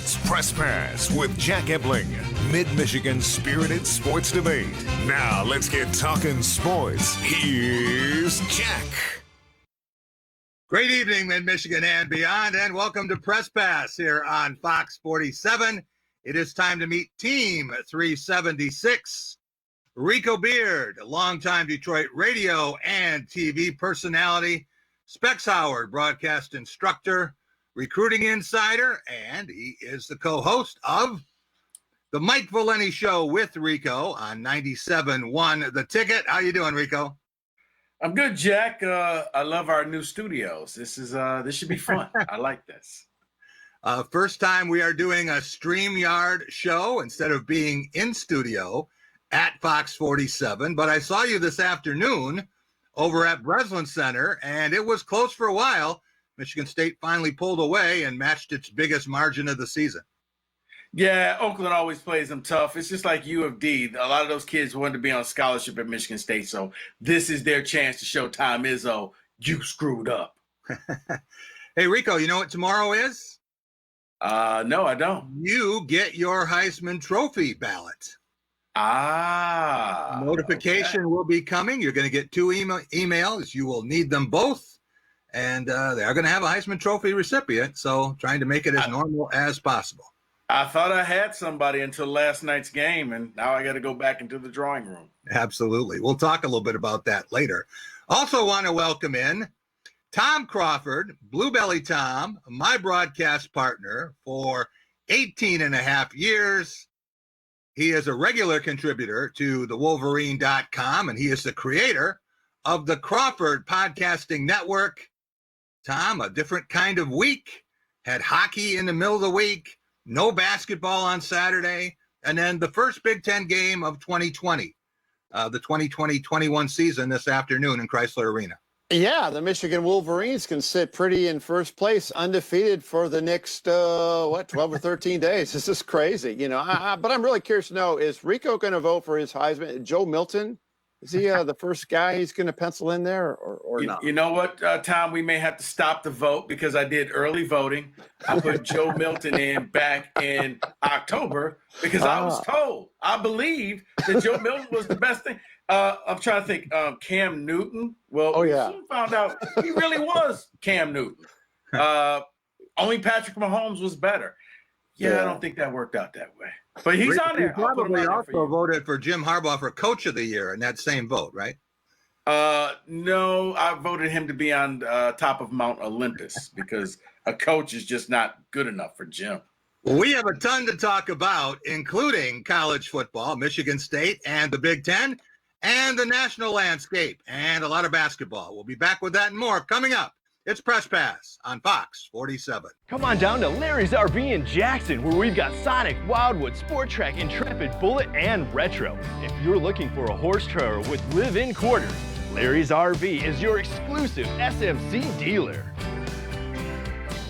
It's Press Pass with Jack Ebling, Mid-Michigan's spirited sports debate. Now let's get talking sports. Here's Jack. Great evening, Mid-Michigan and beyond, and welcome to Press Pass here on Fox 47. It is time to meet Team 376. Rico Beard, longtime Detroit radio and TV personality, Specs Howard, broadcast instructor, recruiting insider, and he is the co-host of the Mike Valeni Show with Rico on 97.1 The Ticket. How you doing, Rico? I'm good, Jack. I love our new studios. This should be fun. I like this. First time we are doing a StreamYard show instead of being in studio at Fox 47. But I saw you this afternoon over at Breslin Center, and it was close for a while. Michigan State finally pulled away and matched its biggest margin of the season. Yeah, Oakland always plays them tough. It's just like U of D. A lot of those kids wanted to be on scholarship at Michigan State, so this is their chance to show Tom Izzo, you screwed up. Hey, Rico, you know what tomorrow is? No, I don't. You get your Heisman Trophy ballot. Notification will be coming. You're going to get two emails. You will need them both, and they are going to have a Heisman Trophy recipient, so trying to make it as normal as possible. I thought I had somebody until last night's game, and now I got to go back into the drawing room. Absolutely. We'll talk a little bit about that later. Also want to welcome in Tom Crawford, Bluebelly Tom, my broadcast partner for 18 and a half years. He is a regular contributor to thewolverine.com, and he is the creator of the Crawford Podcasting Network. Tom, a different kind of week, had hockey in the middle of the week, no basketball on Saturday, and then the first Big Ten game of 2020, the 2020-21 season this afternoon in Chrysler Arena. Yeah, the Michigan Wolverines can sit pretty in first place, undefeated for the next, 12 or 13 days. This is crazy, you know. But I'm really curious to know, is Rico going to vote for his Heisman? Joe Milton, is he the first guy he's going to pencil in there or not? You know what, Tom, we may have to stop the vote because I did early voting. I put Joe Milton in back in October because I was told, I believed that Joe Milton was the best thing. I'm trying to think. Cam Newton. Well, we soon found out he really was Cam Newton. Only Patrick Mahomes was better. Yeah, I don't think that worked out that way. But he's on there. You probably also voted for Jim Harbaugh for Coach of the Year in that same vote, right? No, I voted him to be on top of Mount Olympus because a coach is just not good enough for Jim. We have a ton to talk about, including college football, Michigan State, and the Big Ten, and the national landscape, and a lot of basketball. We'll be back with that and more coming up. It's Press Pass on Fox 47. Come on down to Larry's RV in Jackson, where we've got Sonic, Wildwood, Sport Track, Intrepid, Bullet, and Retro. If you're looking for a horse trailer with live-in quarters, Larry's RV is your exclusive SMC dealer.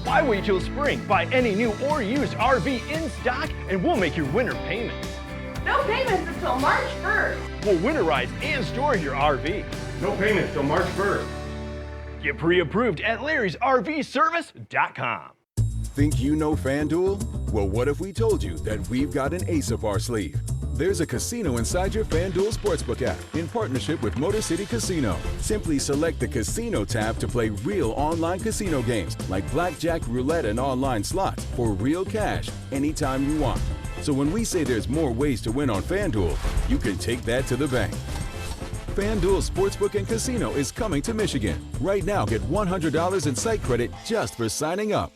Why wait till spring? Buy any new or used RV in stock, and we'll make your winter payments. No payments until March 1st. We'll winterize and store your RV. No payments till March 1st. Get pre-approved at Larry'sRVService.com. Think you know FanDuel? Well, what if we told you that we've got an ace up our sleeve? There's a casino inside your FanDuel Sportsbook app in partnership with Motor City Casino. Simply select the Casino tab to play real online casino games like blackjack, roulette, and online slots for real cash anytime you want. So when we say there's more ways to win on FanDuel, you can take that to the bank. FanDuel Sportsbook and Casino is coming to Michigan. Right now, get $100 in site credit just for signing up.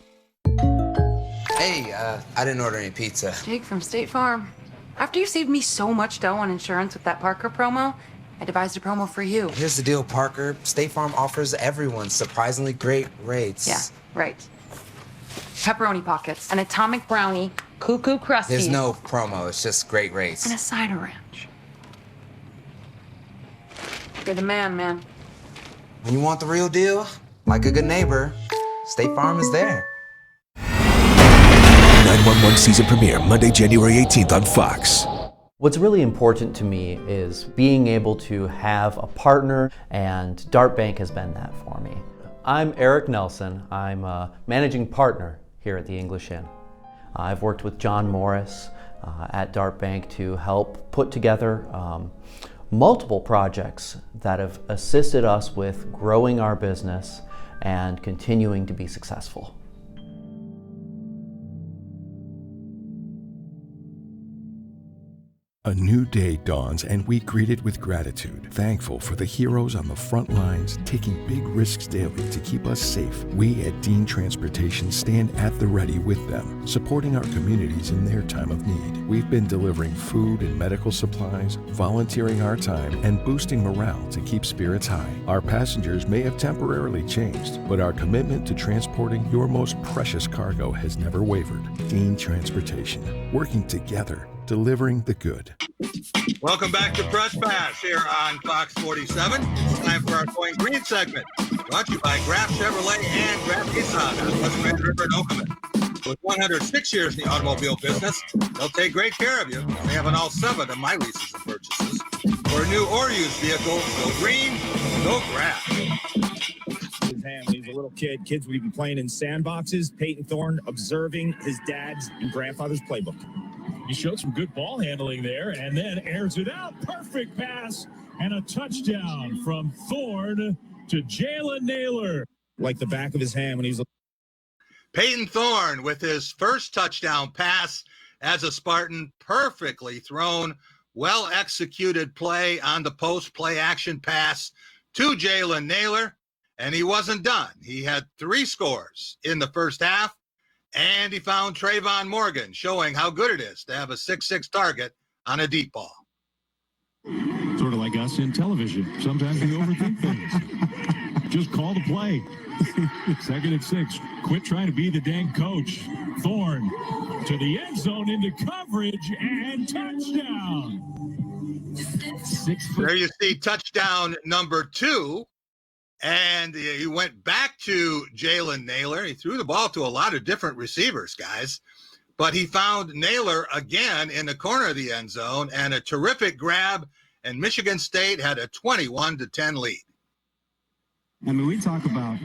Hey, I didn't order any pizza. Jake from State Farm. After you saved me so much dough on insurance with that Parker promo, I devised a promo for you. Here's the deal, Parker. State Farm offers everyone surprisingly great rates. Yeah, right. Pepperoni pockets, an atomic brownie, cuckoo crusty. There's no promo, it's just great rates. And a cider ranch. You're the man. When you want the real deal, like a good neighbor, State Farm is there. 911 season premiere, Monday, January 18th on Fox. What's really important to me is being able to have a partner, and Dart Bank has been that for me. I'm Eric Nelson. I'm a managing partner here at the English Inn. I've worked with John Morris at Dart Bank to help put together multiple projects that have assisted us with growing our business and continuing to be successful. A new day dawns and we greet it with gratitude, thankful for the heroes on the front lines taking big risks daily to keep us safe. We at Dean Transportation stand at the ready with them, supporting our communities in their time of need. We've been delivering food and medical supplies, volunteering our time, and boosting morale to keep spirits high. Our passengers may have temporarily changed, but our commitment to transporting your most precious cargo has never wavered. Dean Transportation, working together, delivering the good. Welcome back to Press Pass here on Fox 47. It's time for our Going Green segment, brought to you by Graf Chevrolet and Graf Nissan on West Grand River in Oakland. With 106 years in the automobile business, they'll take great care of you. They have an all 7 of my leases and purchases. For a new or used vehicle, go green, go Graf. When he was a little kid, kids would be playing in sandboxes. Peyton Thorne observing his dad's and grandfather's playbook. He showed some good ball handling there and then airs it out. Perfect pass and a touchdown from Thorne to Jalen Naylor. Like the back of his hand when he's. Peyton Thorne with his first touchdown pass as a Spartan, perfectly thrown, well-executed play on the post play action pass to Jalen Naylor, and he wasn't done. He had 3 scores in the first half. And he found Trayvon Morgan, showing how good it is to have a 6'6" target on a deep ball. Sort of like us in television. Sometimes we overthink things. Just call the play. 2nd and 6. Quit trying to be the dang coach. Thorne to the end zone into coverage and touchdown. There you see touchdown number 2. And he went back to Jalen Naylor. He threw the ball to a lot of different receivers, guys. But he found Naylor again in the corner of the end zone and a terrific grab. And Michigan State had a 21-10 lead. I mean, we talk about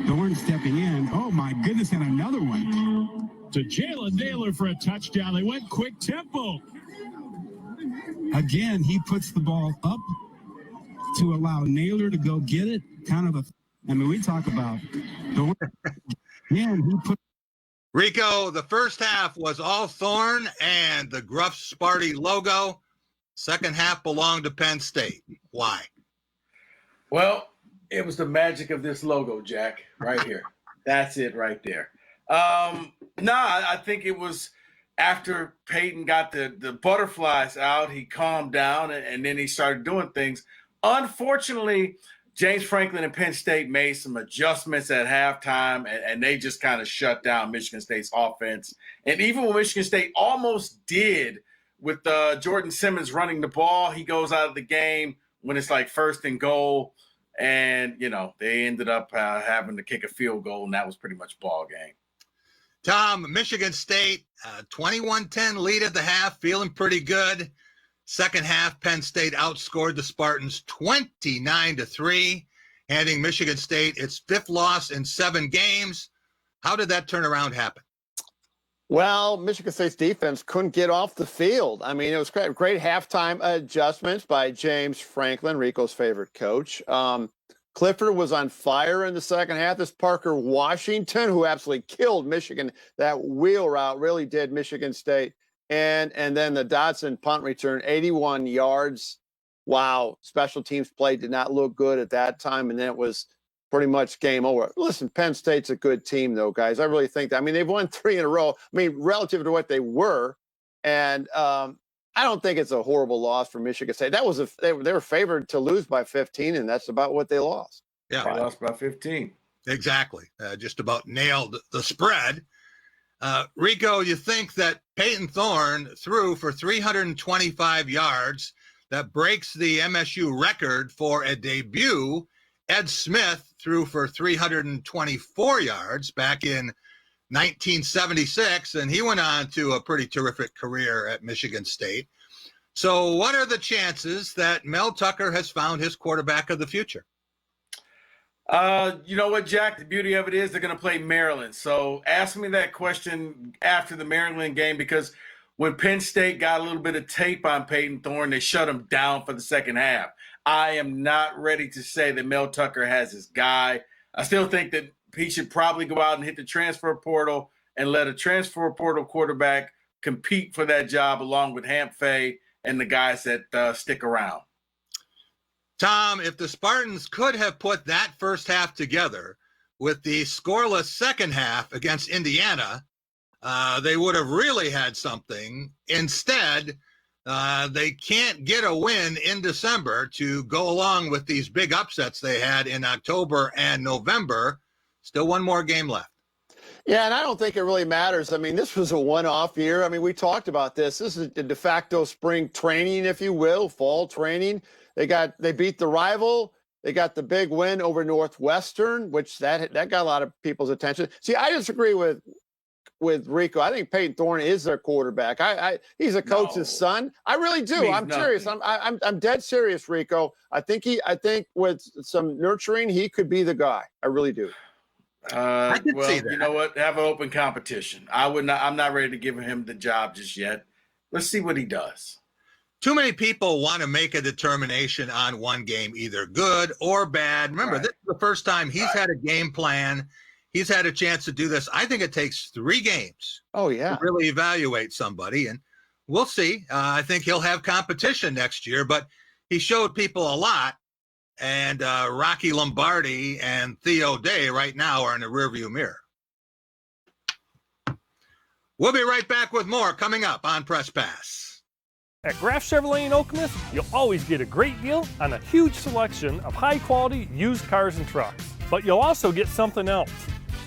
Thorne stepping in. Oh, my goodness, and another one. To Jalen Naylor for a touchdown. They went quick tempo. Again, he puts the ball up to allow Naylor to go get it. I mean, we talk about Thorne. Yeah, he put. Rico, the first half was all Thorne and the Gruff Sparty logo. Second half belonged to Penn State. Why? Well, it was the magic of this logo, Jack, right here. That's it right there. I think it was after Peyton got the butterflies out, he calmed down and then he started doing things. Unfortunately, James Franklin and Penn State made some adjustments at halftime, and they just kind of shut down Michigan State's offense. And even when Michigan State almost did with Jordan Simmons running the ball, he goes out of the game when it's like 1st and goal. And, they ended up having to kick a field goal, and that was pretty much ball game. Tom, Michigan State, 21-10 lead at the half, feeling pretty good. Second half, Penn State outscored the Spartans 29-3, handing Michigan State its 5th loss in 7 games. How did that turnaround happen? Well, Michigan State's defense couldn't get off the field. I mean, it was great halftime adjustments by James Franklin, Rico's favorite coach. Clifford was on fire in the second half. This Parker Washington, who absolutely killed Michigan, that wheel route really did Michigan State. And then the Dodson punt return, 81 yards. Wow. Special teams play did not look good at that time. And then it was pretty much game over. Listen, Penn State's a good team, though, guys. I really think that. I mean, they've won 3 in a row. I mean, relative to what they were. And I don't think it's a horrible loss for Michigan State. That was they were favored to lose by 15, and that's about what they lost. Yeah, they lost by 15. Exactly. Just about nailed the spread. Rico, you think that Peyton Thorne threw for 325 yards. That breaks the MSU record for a debut. Ed Smith threw for 324 yards back in 1976, and he went on to a pretty terrific career at Michigan State. So what are the chances that Mel Tucker has found his quarterback of the future? You know what, Jack? The beauty of it is they're going to play Maryland. So ask me that question after the Maryland game, because when Penn State got a little bit of tape on Peyton Thorne, they shut him down for the second half. I am not ready to say that Mel Tucker has his guy. I still think that he should probably go out and hit the transfer portal and let a transfer portal quarterback compete for that job along with Hamp Fay and the guys that stick around. Tom, if the Spartans could have put that first half together with the scoreless second half against Indiana, they would have really had something. Instead, they can't get a win in December to go along with these big upsets they had in October and November. Still one more game left. Yeah, and I don't think it really matters. I mean, this was a one-off year. I mean, we talked about this. This is a de facto spring training, if you will, fall training. They beat the rival. They got the big win over Northwestern, which that got a lot of people's attention. See, I disagree with Rico. I think Peyton Thorne is their quarterback. He's a coach's son. I really do. I'm serious. I'm dead serious, Rico. I think with some nurturing, he could be the guy. I really do. I could see that. You know what? Have an open competition. I'm not ready to give him the job just yet. Let's see what he does. Too many people want to make a determination on one game, either good or bad. Remember, This is the first time he's had a game plan. He's had a chance to do this. I think it takes 3 games. To really evaluate somebody, and we'll see. I think he'll have competition next year, but he showed people a lot. And Rocky Lombardi and Theo Day right now are in the rearview mirror. We'll be right back with more coming up on Press Pass. At Graff Chevrolet in Okemos, you'll always get a great deal on a huge selection of high-quality used cars and trucks. But you'll also get something else: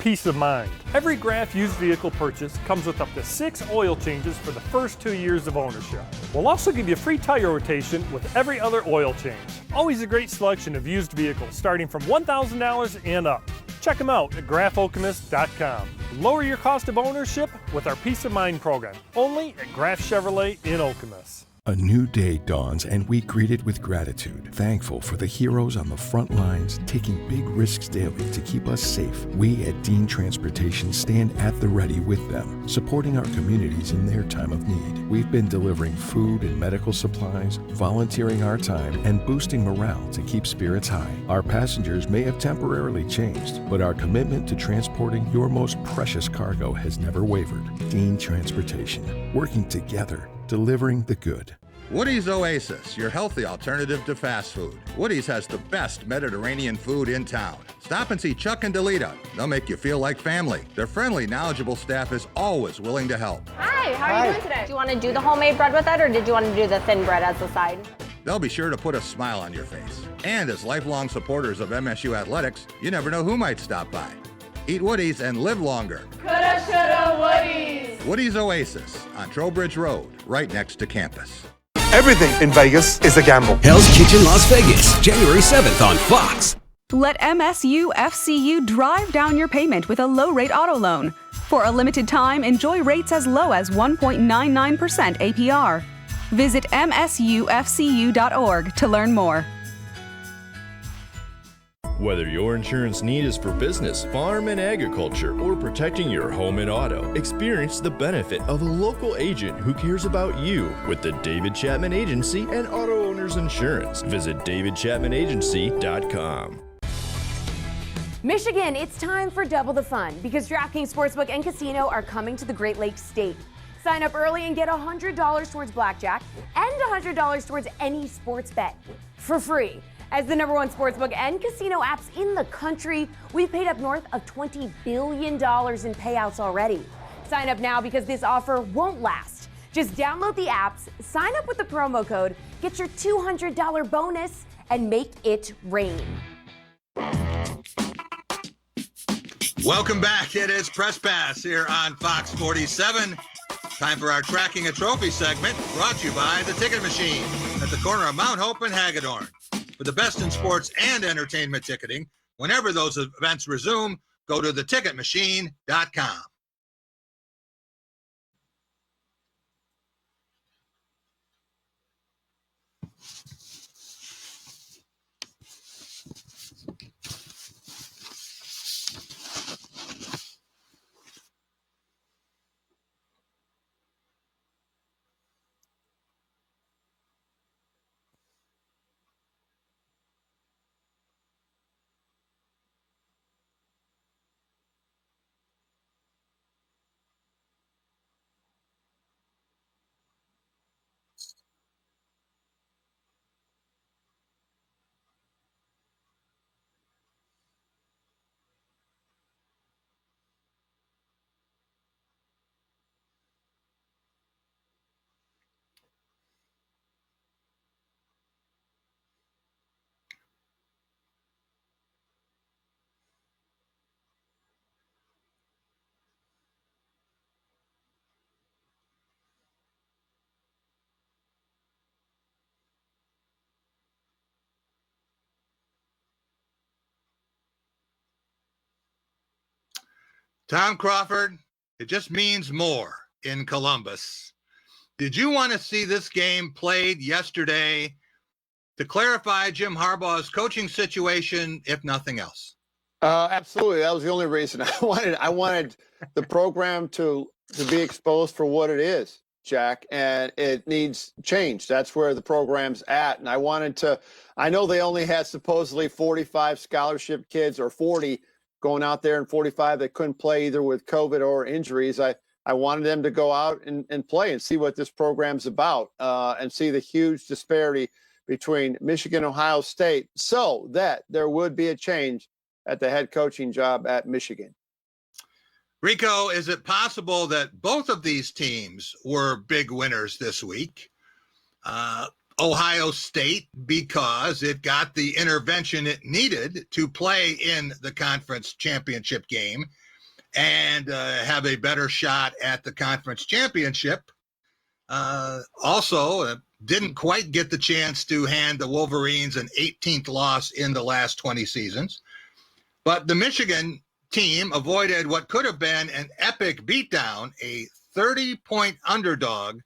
peace of mind. Every Graff used vehicle purchase comes with up to 6 oil changes for the first 2 years of ownership. We'll also give you free tire rotation with every other oil change. Always a great selection of used vehicles starting from $1,000 and up. Check them out at graffokemos.com. Lower your cost of ownership with our Peace of Mind program, only at Graff Chevrolet in Okemos. A new day dawns and we greet it with gratitude, thankful for the heroes on the front lines taking big risks daily to keep us safe. We at Dean Transportation stand at the ready with them, supporting our communities in their time of need. We've been delivering food and medical supplies, volunteering our time, and boosting morale to keep spirits high. Our passengers may have temporarily changed, but our commitment to transporting your most precious cargo has never wavered. Dean Transportation, working together, delivering the good. Woody's Oasis, your healthy alternative to fast food. Woody's has the best Mediterranean food in town. Stop and see Chuck and Delita. They'll make you feel like family. Their friendly, knowledgeable staff is always willing to help. Hi, how are you doing today? Do you want to do the homemade bread with it, or did you want to do the thin bread as the side? They'll be sure to put a smile on your face. And as lifelong supporters of MSU athletics, you never know who might stop by. Eat Woody's and live longer. Coulda, shoulda, Woody's. Woody's Oasis on Trowbridge Road, right next to campus. Everything in Vegas is a gamble. Hell's Kitchen Las Vegas, January 7th on Fox. Let MSU FCU drive down your payment with a low-rate auto loan. For a limited time, enjoy rates as low as 1.99% APR. Visit msufcu.org to learn more. Whether your insurance need is for business, farm and agriculture, or protecting your home and auto, experience the benefit of a local agent who cares about you with the David Chapman Agency and Auto Owners Insurance. Visit davidchapmanagency.com. Michigan, it's time for double the fun because DraftKings Sportsbook and Casino are coming to the Great Lakes State. Sign up early and get $100 towards blackjack and $100 towards any sports bet for free. As the #1 sportsbook and casino apps in the country, we've paid up north of $20 billion in payouts already. Sign up now because this offer won't last. Just download the apps, sign up with the promo code, get your $200 bonus, and make it rain. Welcome back. It is Press Pass here on Fox 47. Time for our Tracking a Trophy segment, brought to you by the Ticket Machine at the corner of Mount Hope and Hagedorn. For the best in sports and entertainment ticketing, whenever those events resume, go to theticketmachine.com. Tom Crawford, it just means more in Columbus. Did you want to see this game played yesterday to clarify Jim Harbaugh's coaching situation, if nothing else? Absolutely. That was the only reason I wanted the program to be exposed for what it is, Jack, and it needs change. That's where the program's at. And I know they only had supposedly 45 scholarship kids, or 40 going out there, and 45 that couldn't play either with COVID or injuries. I wanted them to go out and play and see what this program's about, and see the huge disparity between Michigan and Ohio State, so that there would be a change at the head coaching job at Michigan. Rico, is it possible that both of these teams were big winners this week? Ohio State, because it got the intervention it needed to play in the conference championship game and have a better shot at the conference championship. Also, didn't quite get the chance to hand the Wolverines an 18th loss in the last 20 seasons. But the Michigan team avoided what could have been an epic beatdown, a 30-point underdog.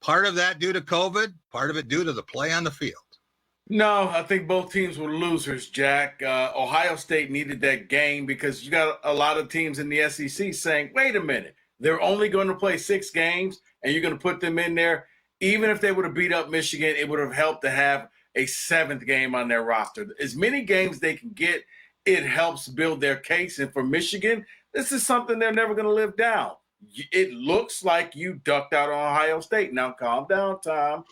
Part of that due to COVID, part of it due to the play on the field. No, I think both teams were losers, Jack. Ohio State needed that game because you got a lot of teams in the SEC saying, wait a minute, they're only going to play 6 games and you're going to put them in there. Even if they would have beat up Michigan, it would have helped to have a 7th game on their roster. As many games they can get, it helps build their case. And for Michigan, this is something they're never going to live down. It looks like you ducked out on Ohio State. Now, calm down, Tom.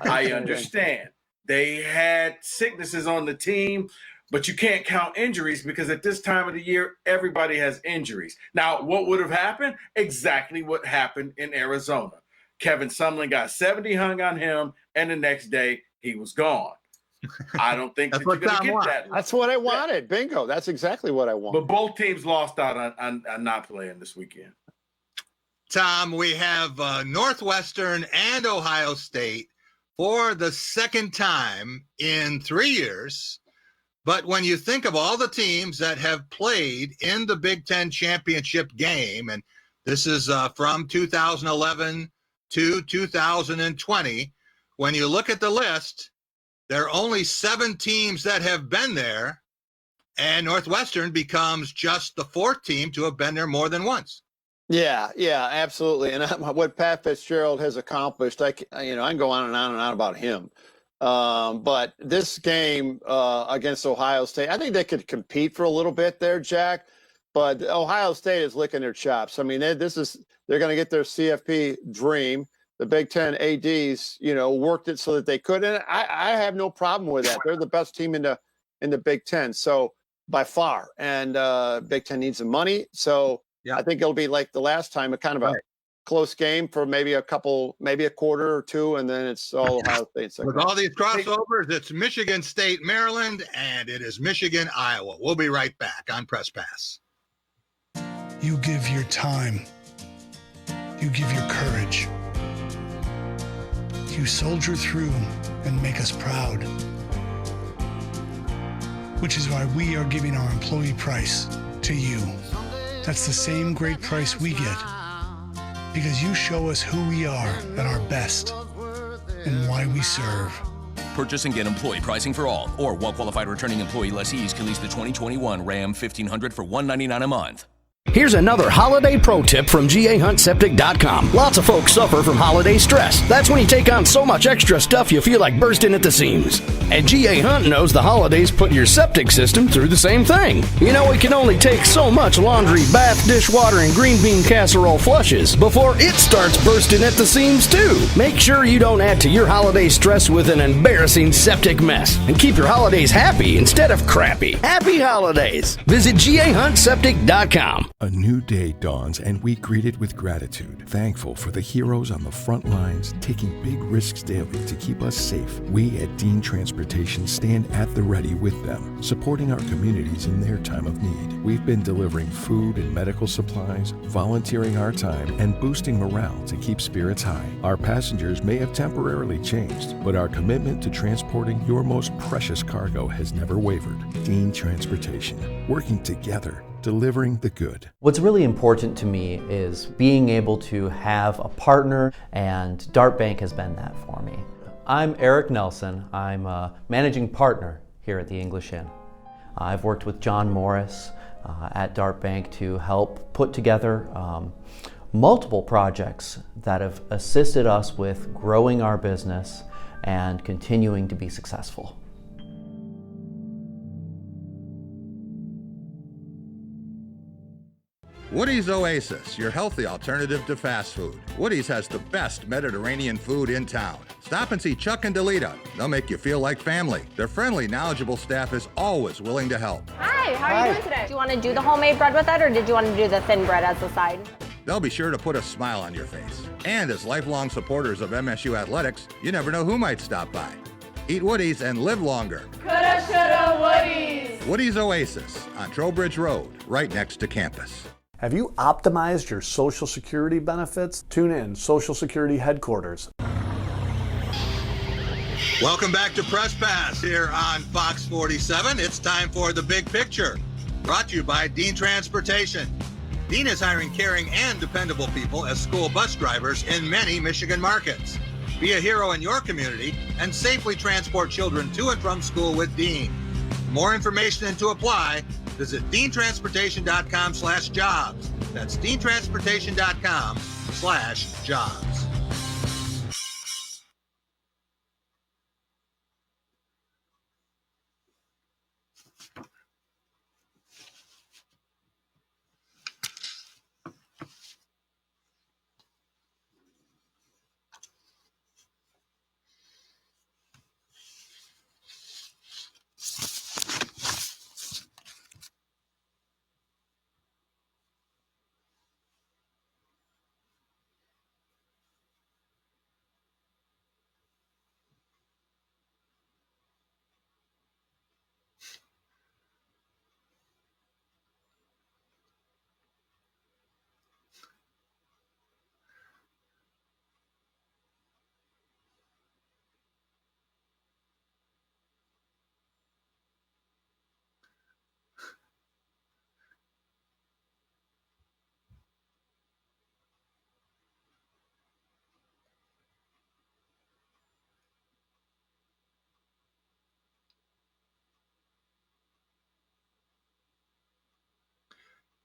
I understand. They had sicknesses on the team, but you can't count injuries because at this time of the year, everybody has injuries. Now, what would have happened? Exactly what happened in Arizona. Kevin Sumlin got 70 hung on him, and the next day he was gone. I don't think that you're going to get that. That's what I wanted. Yeah. Bingo. That's exactly what I wanted. But both teams lost out on not playing this weekend. Tom, we have Northwestern and Ohio State for the second time in 3 years. But when you think of all the teams that have played in the Big Ten championship game, and this is from 2011 to 2020, when you look at the list, there are only 7 teams that have been there, and Northwestern becomes just the 4th team to have been there more than once. Yeah, absolutely. And what Pat Fitzgerald has accomplished, I can go on and on about him. But this game against Ohio State, I think they could compete for a little bit there, Jack. But Ohio State is licking their chops. I mean, they're going to get their CFP dream. The Big Ten ADs, worked it so that they could. And I have no problem with that. They're the best team in the Big Ten, so by far. And Big Ten needs the money, so. Yeah. I think it'll be like the last time, a kind of a close game for maybe a quarter or two, and then it's all Ohio State. With all these crossovers, it's Michigan State, Maryland, and it is Michigan, Iowa. We'll be right back on Press Pass. You give your time. You give your courage. You soldier through and make us proud. Which is why we are giving our employee price to you. That's the same great price we get because you show us who we are at our best and why we serve. Purchase and get employee pricing for all, or well-qualified returning employee lessees can lease the 2021 Ram 1500 for $199 a month. Here's another holiday pro tip from GAHuntSeptic.com. Lots of folks suffer from holiday stress. That's when you take on so much extra stuff you feel like bursting at the seams. And GA Hunt knows the holidays put your septic system through the same thing. It can only take so much laundry, bath, dishwater, and green bean casserole flushes before it starts bursting at the seams too. Make sure you don't add to your holiday stress with an embarrassing septic mess. And keep your holidays happy instead of crappy. Happy holidays. Visit GAHuntSeptic.com. A new day dawns and we greet it with gratitude, thankful for the heroes on the front lines taking big risks daily to keep us safe. We at Dean Transportation stand at the ready with them, supporting our communities in their time of need. We've been delivering food and medical supplies, volunteering our time, and boosting morale to keep spirits high. Our passengers may have temporarily changed, but our commitment to transporting your most precious cargo has never wavered. Dean Transportation, working together delivering the good. What's really important to me is being able to have a partner, and Dart Bank has been that for me. I'm Eric Nelson. I'm a managing partner here at the English Inn. I've worked with John Morris at Dart Bank to help put together multiple projects that have assisted us with growing our business and continuing to be successful. Woody's Oasis, your healthy alternative to fast food. Woody's has the best Mediterranean food in town. Stop and see Chuck and Delita. They'll make you feel like family. Their friendly, knowledgeable staff is always willing to help. Hi, how are you doing today? Do you want to do the homemade bread with it, or did you want to do the thin bread as a side? They'll be sure to put a smile on your face. And as lifelong supporters of MSU athletics, you never know who might stop by. Eat Woody's and live longer. Coulda, shoulda, Woody's. Woody's Oasis on Trowbridge Road, right next to campus. Have you optimized your Social Security benefits? Tune in, Social Security Headquarters. Welcome back to Press Pass here on Fox 47. It's time for The Big Picture, brought to you by Dean Transportation. Dean is hiring caring and dependable people as school bus drivers in many Michigan markets. Be a hero in your community and safely transport children to and from school with Dean. For more information and to apply, visit deantransportation.com/jobs. That's deantransportation.com/jobs.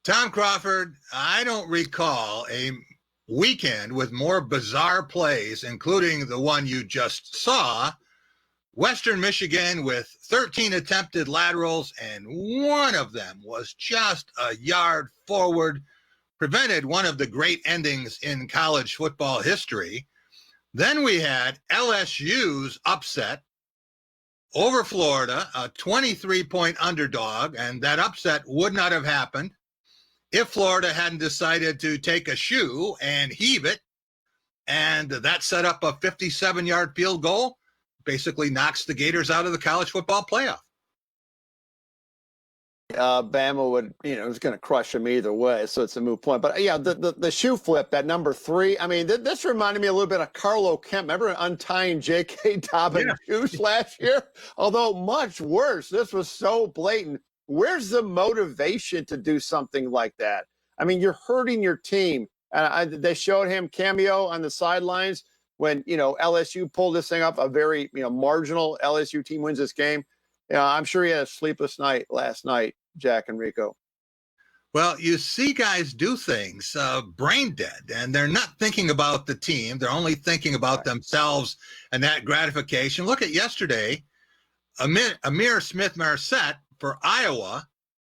Tom Crawford, I don't recall a weekend with more bizarre plays, including the one you just saw. Western Michigan with 13 attempted laterals, and one of them was just a yard forward, prevented one of the great endings in college football history. Then we had LSU's upset over Florida, a 23-point underdog, and that upset would not have happened if Florida hadn't decided to take a shoe and heave it, and that set up a 57-yard field goal, basically knocks the Gators out of the college football playoff. Bama would, is going to crush them either way, so it's a moot point. But yeah, the shoe flip at number 3. I mean, this reminded me a little bit of Carlo Kemp. Remember untying J.K. Dobbins' shoes last year? Although much worse. This was so blatant. Where's the motivation to do something like that? I mean, you're hurting your team. They showed him cameo on the sidelines when, LSU pulled this thing up, a very, marginal LSU team wins this game. I'm sure he had a sleepless night last night, Jack and Rico. Well, you see guys do things brain dead, and they're not thinking about the team. They're only thinking about themselves and that gratification. Look at yesterday, Amir Smith-Marset for Iowa,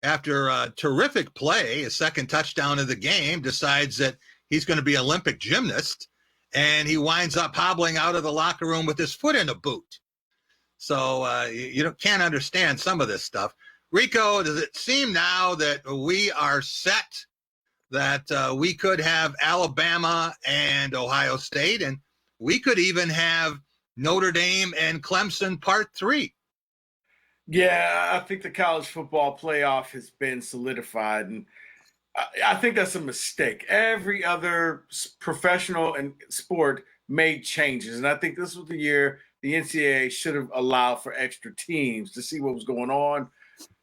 after a terrific play, a second touchdown of the game, decides that he's going to be an Olympic gymnast, and he winds up hobbling out of the locker room with his foot in a boot. So you can't understand some of this stuff. Rico, does it seem now that we are set, that we could have Alabama and Ohio State, and we could even have Notre Dame and Clemson Part 3? Yeah, I think the college football playoff has been solidified, and I think that's a mistake. Every other professional and sport made changes, and I think this was the year the NCAA should have allowed for extra teams to see what was going on.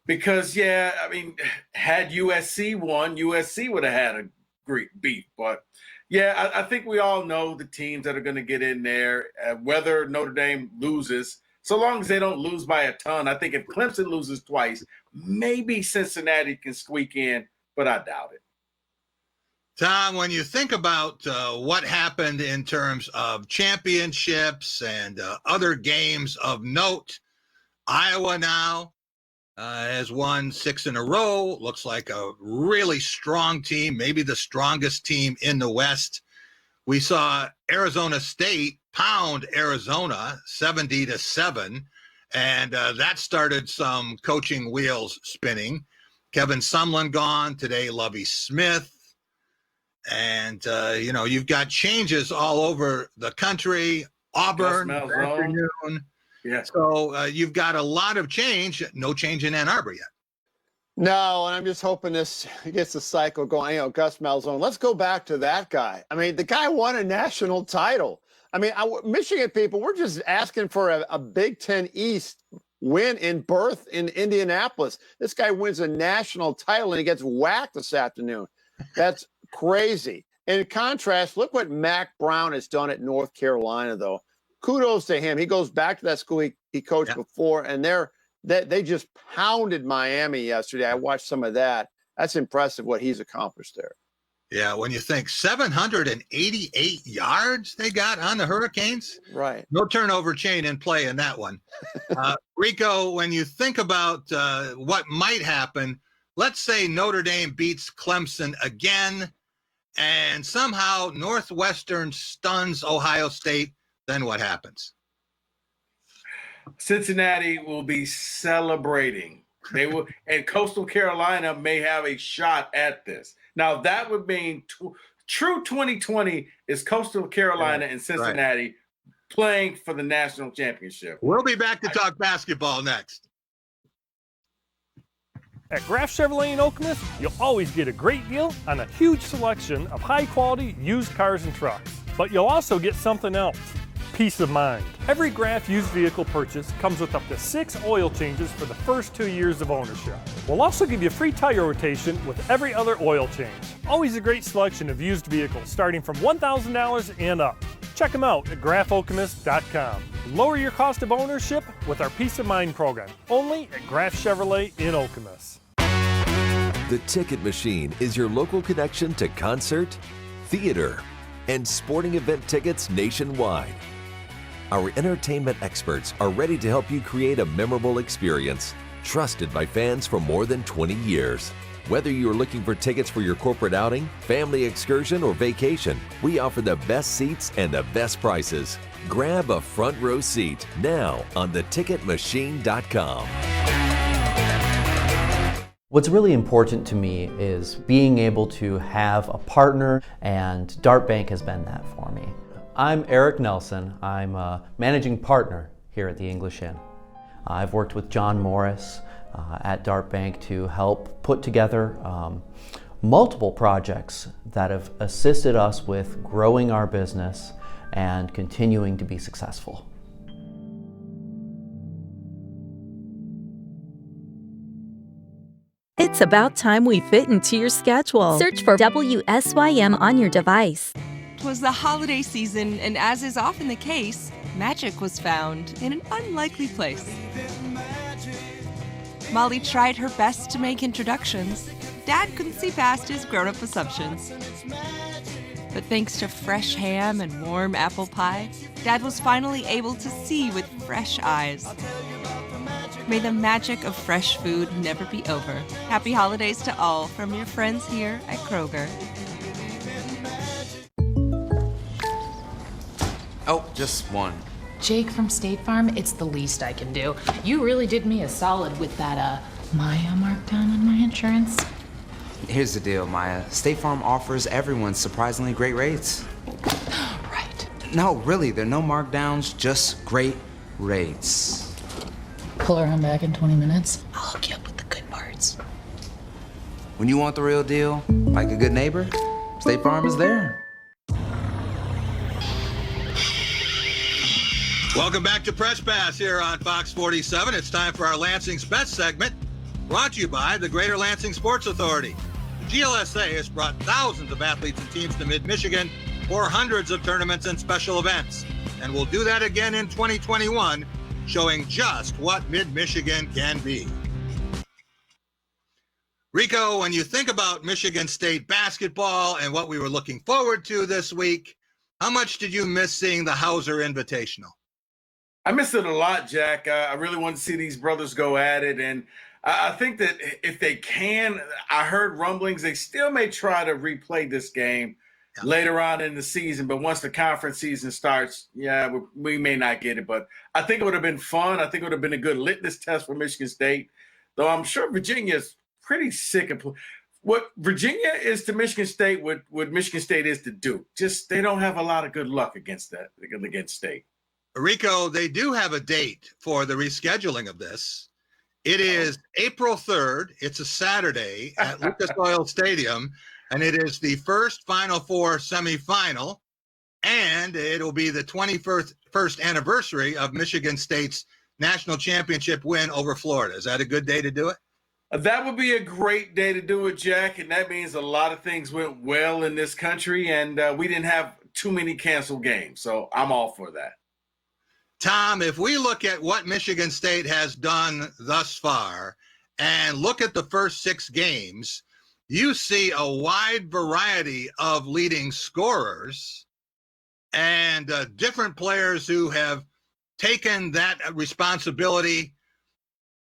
Because, had USC won, USC would have had a great beat. But, I think we all know the teams that are going to get in there, whether Notre Dame loses. So long as they don't lose by a ton. I think if Clemson loses twice, maybe Cincinnati can squeak in, but I doubt it. Tom, when you think about what happened in terms of championships and other games of note, Iowa now has won 6 in a row. Looks like a really strong team, maybe the strongest team in the West. We saw Arizona State pound Arizona 70-7, and that started some coaching wheels spinning. Kevin Sumlin gone today, Lovie Smith. And, you've got changes all over the country. Auburn, afternoon. Yeah. So you've got a lot of change. No change in Ann Arbor yet. No, and I'm just hoping this gets the cycle going. Gus Malzahn. Let's go back to that guy. I mean, the guy won a national title. I mean, Michigan people, we're just asking for a Big Ten East win in birth in Indianapolis. This guy wins a national title and he gets whacked this afternoon. That's crazy. In contrast, look what Mac Brown has done at North Carolina, though. Kudos to him. He goes back to that school he coached before, and they just pounded Miami yesterday. I watched some of that. That's impressive what he's accomplished there. Yeah, when you think 788 yards they got on the Hurricanes. Right. No turnover chain in play in that one. Rico, when you think about what might happen, let's say Notre Dame beats Clemson again, and somehow Northwestern stuns Ohio State, then what happens? Cincinnati will be celebrating. They will, and Coastal Carolina may have a shot at this. Now, that would mean true 2020 is Coastal Carolina and Cincinnati playing for the national championship. We'll be back to talk basketball next. At Graf Chevrolet in Okemos, you'll always get a great deal on a huge selection of high-quality used cars and trucks. But you'll also get something else. Peace of mind. Every Graf used vehicle purchase comes with up to 6 oil changes for the first 2 years of ownership. We'll also give you free tire rotation with every other oil change. Always a great selection of used vehicles starting from $1,000 and up. Check them out at grafokemus.com. Lower your cost of ownership with our Peace of Mind program, only at Graf Chevrolet in Okemos. The Ticket Machine is your local connection to concert, theater, and sporting event tickets nationwide. Our entertainment experts are ready to help you create a memorable experience, trusted by fans for more than 20 years. Whether you're looking for tickets for your corporate outing, family excursion, or vacation, we offer the best seats and the best prices. Grab a front row seat now on theticketmachine.com. What's really important to me is being able to have a partner, and Dart Bank has been that for me. I'm Eric Nelson. I'm a managing partner here at the English Inn. I've worked with John Morris at Dart Bank to help put together multiple projects that have assisted us with growing our business and continuing to be successful. It's about time we fit into your schedule. Search for WSYM on your device. 'Twas the holiday season, and as is often the case, magic was found in an unlikely place. Molly tried her best to make introductions. Dad couldn't see past his grown-up assumptions. But thanks to fresh ham and warm apple pie, Dad was finally able to see with fresh eyes. May the magic of fresh food never be over. Happy holidays to all from your friends here at Kroger. Oh, just one. Jake from State Farm, it's the least I can do. You really did me a solid with that, Maya markdown on my insurance. Here's the deal, Maya. State Farm offers everyone surprisingly great rates. Right. No, really, there are no markdowns, just great rates. Pull around back in 20 minutes. I'll hook you up with the good parts. When you want the real deal, like a good neighbor, State Farm is there. Welcome back to Press Pass here on Fox 47. It's time for our Lansing's Best segment. Brought to you by the Greater Lansing Sports Authority. The GLSA has brought thousands of athletes and teams to Mid-Michigan for hundreds of tournaments and special events, and will do that again in 2021, showing just what Mid-Michigan can be. Rico, when you think about Michigan State basketball and what we were looking forward to this week, how much did you miss seeing the Hauser Invitational? I missed it a lot, Jack. I really want to see these brothers go at it. And I think that if they can, I heard rumblings, they still may try to replay this game later on in the season. But once the conference season starts, we may not get it. But I think it would have been fun. I think it would have been a good litmus test for Michigan State, though I'm sure Virginia's pretty sick of what Virginia is to Michigan State, what Michigan State is to Duke. Just they don't have a lot of good luck against State. Rico, they do have a date for the rescheduling of this. It is April 3rd. It's a Saturday at Lucas Oil Stadium, and it is the first Final Four semifinal, and it'll be the 21st anniversary of Michigan State's national championship win over Florida. Is that a good day to do it? That would be a great day to do it, Jack, and that means a lot of things went well in this country, and we didn't have too many canceled games, so I'm all for that. Tom, if we look at what Michigan State has done thus far and look at the first 6 games, you see a wide variety of leading scorers and different players who have taken that responsibility.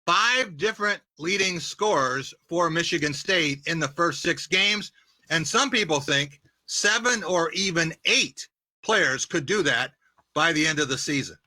5 different leading scorers for Michigan State in the first 6 games. And some people think 7 or even 8 players could do that by the end of the season.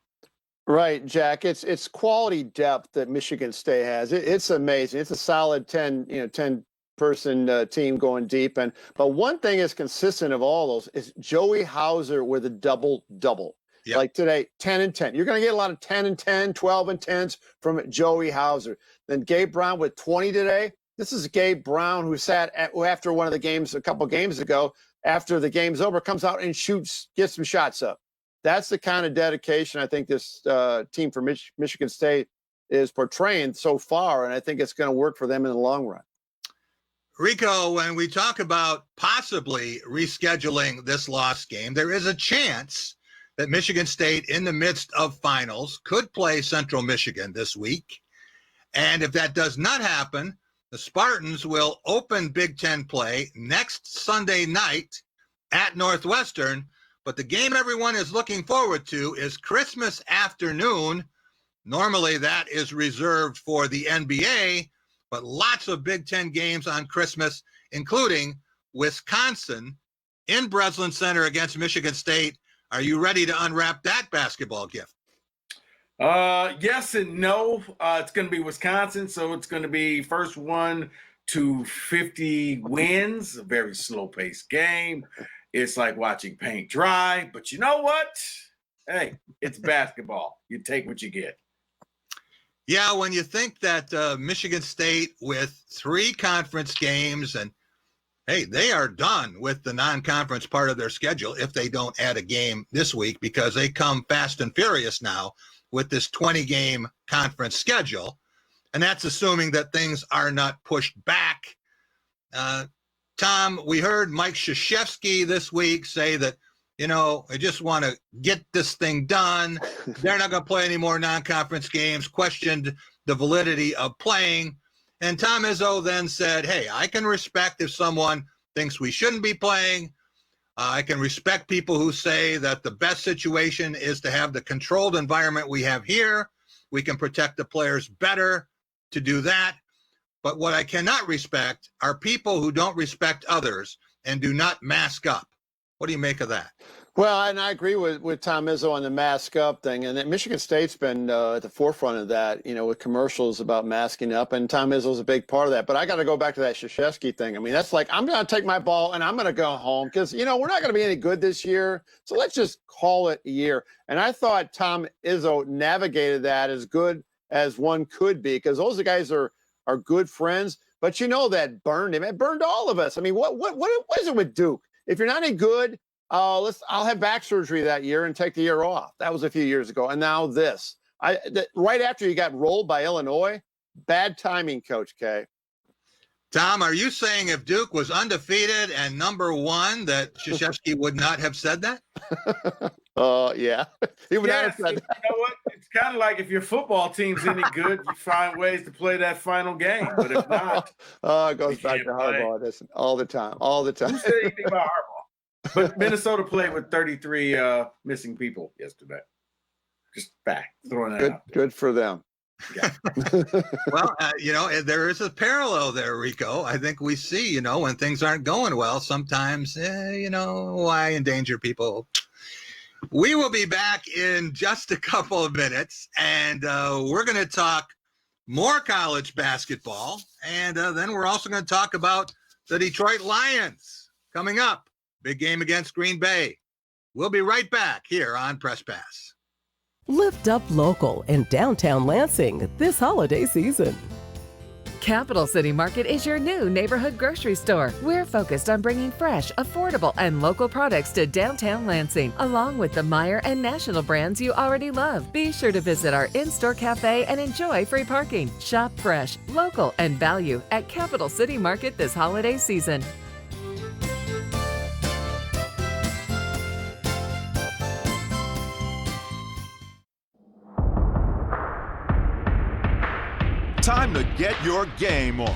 Right, Jack. It's quality depth that Michigan State has. It's amazing. It's a solid 10-person team going deep. But one thing is consistent of all those is Joey Hauser with a double-double. Yep. Like today, 10 and 10. You're going to get a lot of 10 and 10, 12 and 10s from Joey Hauser. Then Gabe Brown with 20 today. This is Gabe Brown who sat after one of the games a couple games ago. After the game's over, comes out and gets some shots up. That's the kind of dedication I think this team for Michigan State is portraying so far, and I think it's going to work for them in the long run. Rico, when we talk about possibly rescheduling this lost game, there is a chance that Michigan State, in the midst of finals, could play Central Michigan this week. And if that does not happen, the Spartans will open Big Ten play next Sunday night at Northwestern. But the game everyone is looking forward to is Christmas afternoon. Normally that is reserved for the NBA, but lots of Big Ten games on Christmas, including Wisconsin in Breslin Center against Michigan State. Are you ready to unwrap that basketball gift? Yes and no. It's going to be Wisconsin, so it's going to be first 1 to 50 wins. A very slow-paced game. It's like watching paint dry. But you know what? Hey, it's basketball. You take what you get. Yeah, when you think that Michigan State with 3 conference games and hey, they are done with the non-conference part of their schedule if they don't add a game this week, because they come fast and furious now with this 20-game conference schedule. And that's assuming that things are not pushed back. Tom, we heard Mike Krzyzewski this week say that, I just want to get this thing done. They're not going to play any more non-conference games, questioned the validity of playing. And Tom Izzo then said, hey, I can respect if someone thinks we shouldn't be playing. I can respect people who say that the best situation is to have the controlled environment we have here. We can protect the players better to do that. But what I cannot respect are people who don't respect others and do not mask up. What do you make of that? Well, and I agree with Tom Izzo on the mask up thing. And that Michigan State's been at the forefront of that, with commercials about masking up. And Tom Izzo's a big part of that. But I got to go back to that Krzyzewski thing. I mean, that's like, I'm going to take my ball and I'm going to go home because, we're not going to be any good this year. So let's just call it a year. And I thought Tom Izzo navigated that as good as one could be, because those guys are good friends. But that burned him. It burned all of us. I mean, what is it with Duke? If you're not any good, I'll have back surgery that year and take the year off. That was a few years ago. And now this. Right after you got rolled by Illinois, bad timing, Coach K. Tom, are you saying if Duke was undefeated and number one, that Krzyzewski would not have said that? Yeah. He would not have said that. You know what? It's kind of like if your football team's any good, you find ways to play that final game. But if not, it goes back to Harbaugh. Listen, all the time. Who said anything about Harbaugh? But Minnesota played with 33 missing people yesterday. Just back throwing that out. Good for them. Yeah. Well, there is a parallel there, Rico. I think we see, when things aren't going well, sometimes, why endanger people? We will be back in just a couple of minutes, and we're going to talk more college basketball, and then we're also going to talk about the Detroit Lions coming up. Big game against Green Bay. We'll be right back here on Press Pass. Lift up local in downtown Lansing this holiday season. Capital City Market is your new neighborhood grocery store. We're focused on bringing fresh, affordable, and local products to downtown Lansing, along with the Meijer and national brands you already love. Be sure to visit our in-store cafe and enjoy free parking. Shop fresh, local, and value at Capital City Market this holiday season. Time to get your game on.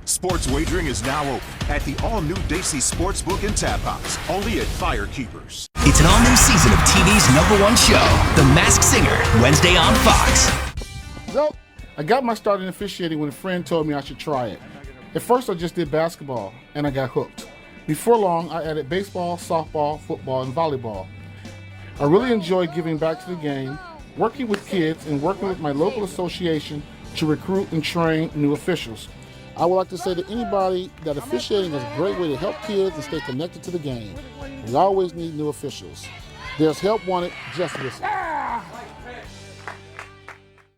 Sports wagering is now open at the all-new Dacey Sportsbook and Tap House, only at Firekeepers. It's an all-new season of TV's #1 show, The Masked Singer, Wednesday on Fox. So, I got my start in officiating when a friend told me I should try it. At first, I just did basketball, and I got hooked. Before long, I added baseball, softball, football, and volleyball. I really enjoyed giving back to the game, working with kids, and working with my local association to recruit and train new officials. I would like to say to anybody that officiating is a great way to help kids and stay connected to the game. We always need new officials. There's help wanted, just listen.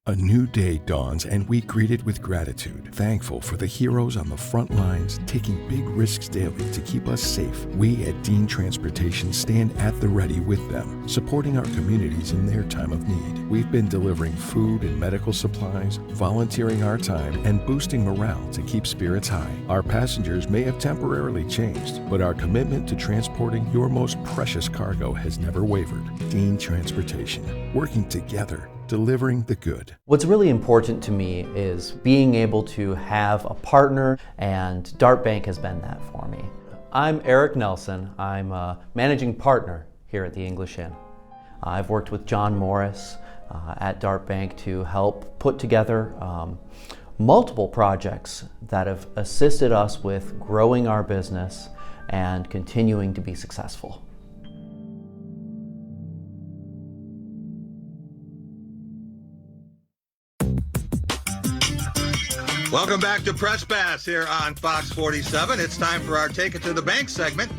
A new day dawns and we greet it with gratitude, thankful for the heroes on the front lines taking big risks daily to keep us safe. We at Dean Transportation stand at the ready with them, supporting our communities in their time of need. We've been delivering food and medical supplies, volunteering our time, and boosting morale to keep spirits high. Our passengers may have temporarily changed, but our commitment to transporting your most precious cargo has never wavered. Dean Transportation, working together, delivering the good. What's really important to me is being able to have a partner, and Dart Bank has been that for me. I'm Eric Nelson. I'm a managing partner here at the English Inn. I've worked with John Morris at Dart Bank to help put together multiple projects that have assisted us with growing our business and continuing to be successful. Welcome back to Press Pass here on Fox 47. It's time for our Take It to the Bank segment,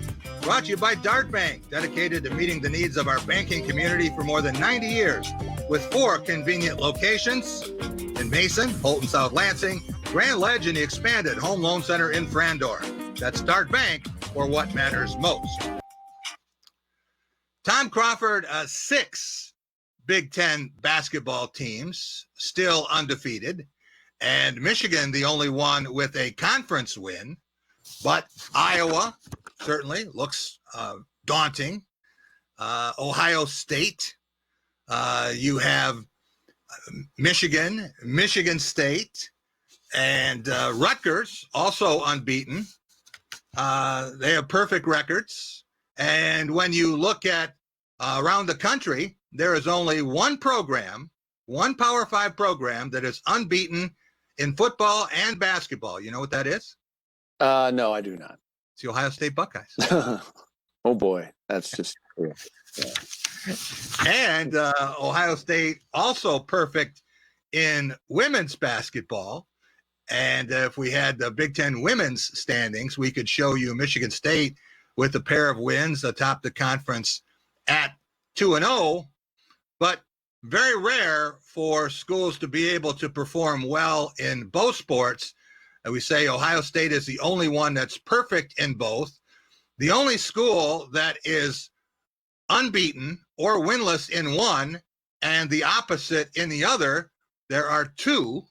brought to you by Dart Bank, dedicated to meeting the needs of our banking community for more than 90 years, with 4 convenient locations in Mason, Holton South Lansing, Grand Ledge, and the expanded Home Loan Center in Frandor. That's Dart Bank, for what matters most. Tom Crawford, 6 Big Ten basketball teams still undefeated. And Michigan, the only one with a conference win, but Iowa certainly looks daunting. Ohio State, you have Michigan State, and Rutgers, also unbeaten. They have perfect records. And when you look at around the country, there is only one program, one Power 5 program that is unbeaten in football and basketball. You know what that is? No, I do not. It's the Ohio State Buckeyes. Oh boy, that's just cool. Yeah. And Ohio State also perfect in women's basketball. And if we had the Big Ten women's standings, we could show you Michigan State with a pair of wins atop the conference at 2-0. But very rare for schools to be able to perform well in both sports. And we say Ohio State is the only one that's perfect in both. The only school that is unbeaten or winless in one and the opposite in the other, there are two.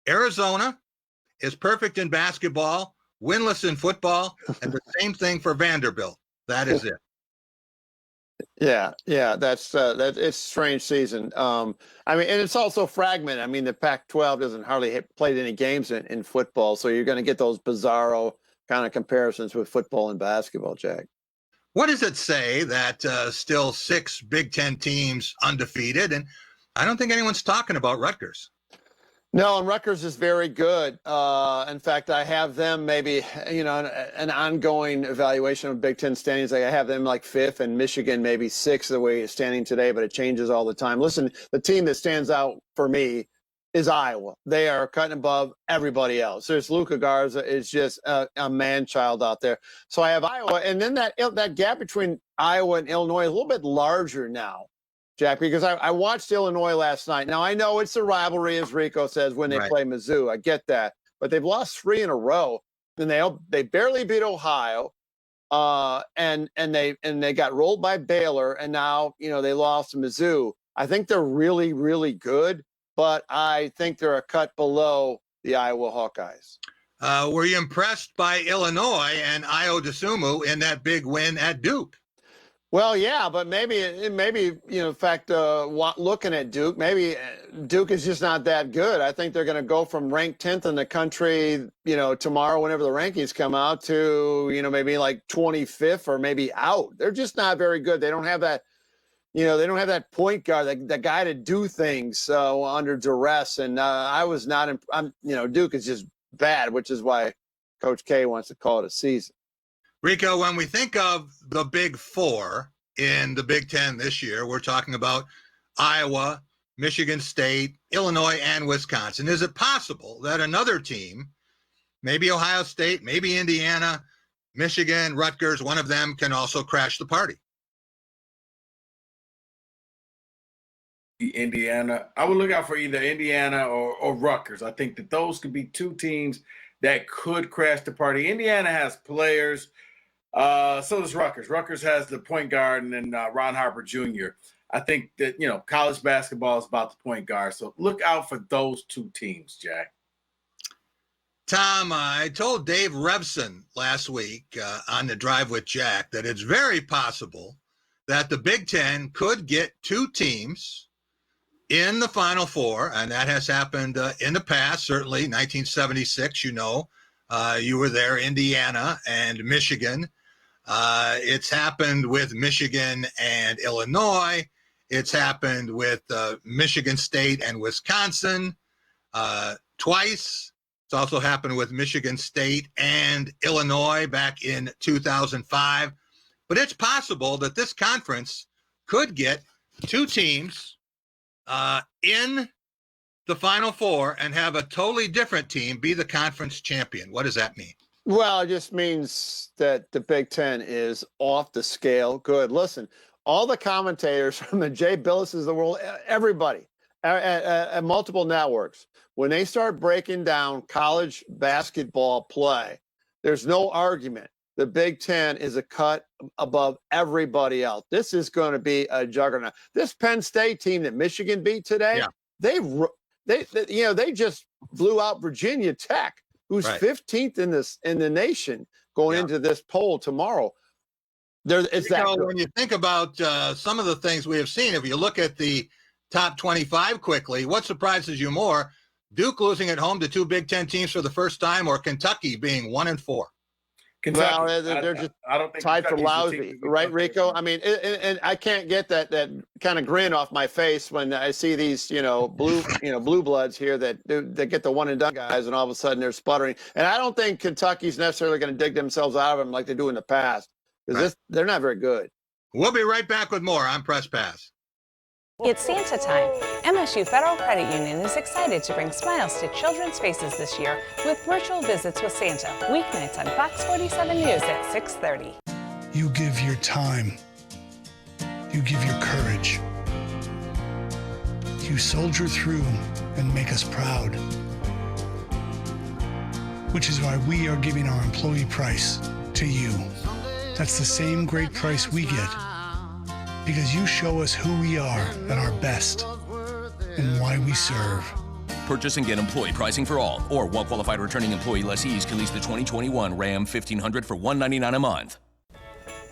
Arizona is perfect in basketball, winless in football, and the same thing for Vanderbilt. That is it. Yeah, that's it's a strange season. I mean, and it's also fragmented. I mean, the Pac-12 doesn't hardly played any games in football, so you're going to get those bizarro kind of comparisons with football and basketball, Jack. What does it say that still 6 Big Ten teams undefeated? And I don't think anyone's talking about Rutgers. No, and Rutgers is very good. In fact, I have them maybe, an ongoing evaluation of Big Ten standings. I have them like 5th and Michigan maybe 6th the way it's standing today, but it changes all the time. Listen, the team that stands out for me is Iowa. They are cutting above everybody else. There's Luka Garza is just a man-child out there. So I have Iowa, and then that gap between Iowa and Illinois is a little bit larger now, Jack, because I watched Illinois last night. Now, I know it's a rivalry, as Rico says, when they play Mizzou. I get that. But they've lost 3 in a row. And they barely beat Ohio. And they got rolled by Baylor. And now, they lost to Mizzou. I think they're really, really good. But I think they're a cut below the Iowa Hawkeyes. Were you impressed by Illinois and Io DeSumo in that big win at Duke? Well, yeah, but maybe, in fact, looking at Duke, maybe Duke is just not that good. I think they're going to go from ranked 10th in the country, tomorrow, whenever the rankings come out, to, maybe like 25th or maybe out. They're just not very good. They don't have that, they don't have that point guard, that guy to do things under duress. And I was not, Duke is just bad, which is why Coach K wants to call it a season. Rico, when we think of the Big Four in the Big Ten this year, we're talking about Iowa, Michigan State, Illinois, and Wisconsin. Is it possible that another team, maybe Ohio State, maybe Indiana, Michigan, Rutgers, one of them can also crash the party? Indiana. I would look out for either Indiana or Rutgers. I think that those could be two teams that could crash the party. Indiana has players. So does Rutgers. Rutgers has the point guard and then Ron Harper Jr. I think that, college basketball is about the point guard. So look out for those two teams, Jack. Tom, I told Dave Revson last week on the Drive with Jack that it's very possible that the Big Ten could get 2 teams in the Final Four, and that has happened in the past, certainly 1976, you were there, Indiana and Michigan. It's happened with Michigan and Illinois. It's happened with Michigan State and Wisconsin twice. It's also happened with Michigan State and Illinois back in 2005. But it's possible that this conference could get 2 teams in the Final Four and have a totally different team be the conference champion. What does that mean? Well, it just means that the Big Ten is off the scale good. Listen, all the commentators from the Jay Billises of the world, everybody at multiple networks, when they start breaking down college basketball play, there's no argument. The Big Ten is a cut above everybody else. This is going to be a juggernaut. This Penn State team that Michigan beat today, they just blew out Virginia Tech, who's 15th in the nation going into this poll tomorrow. When you think about some of the things we have seen, if you look at the top 25 quickly, what surprises you more? Duke losing at home to 2 Big Ten teams for the first time, or Kentucky being 1-4? Kentucky, well, they're just tied for lousy, right, Rico? I mean, and I can't get that kind of grin off my face when I see these, blue bloods here that get the one and done guys, and all of a sudden they're sputtering. And I don't think Kentucky's necessarily going to dig themselves out of them like they do in the past, because they're not very good. We'll be right back with more on Press Pass. It's Santa time. MSU Federal Credit Union is excited to bring smiles to children's faces this year with virtual visits with Santa, weeknights on Fox 47 News at 6:30. You give your time. You give your courage. you soldier through and make us proud. Which is why we are giving our employee price to you. That's the same great price we get because you show us who we are at our best and why we serve. Purchase and get employee pricing for all, or well-qualified returning employee lessees can lease the 2021 Ram 1500 for $199 a month.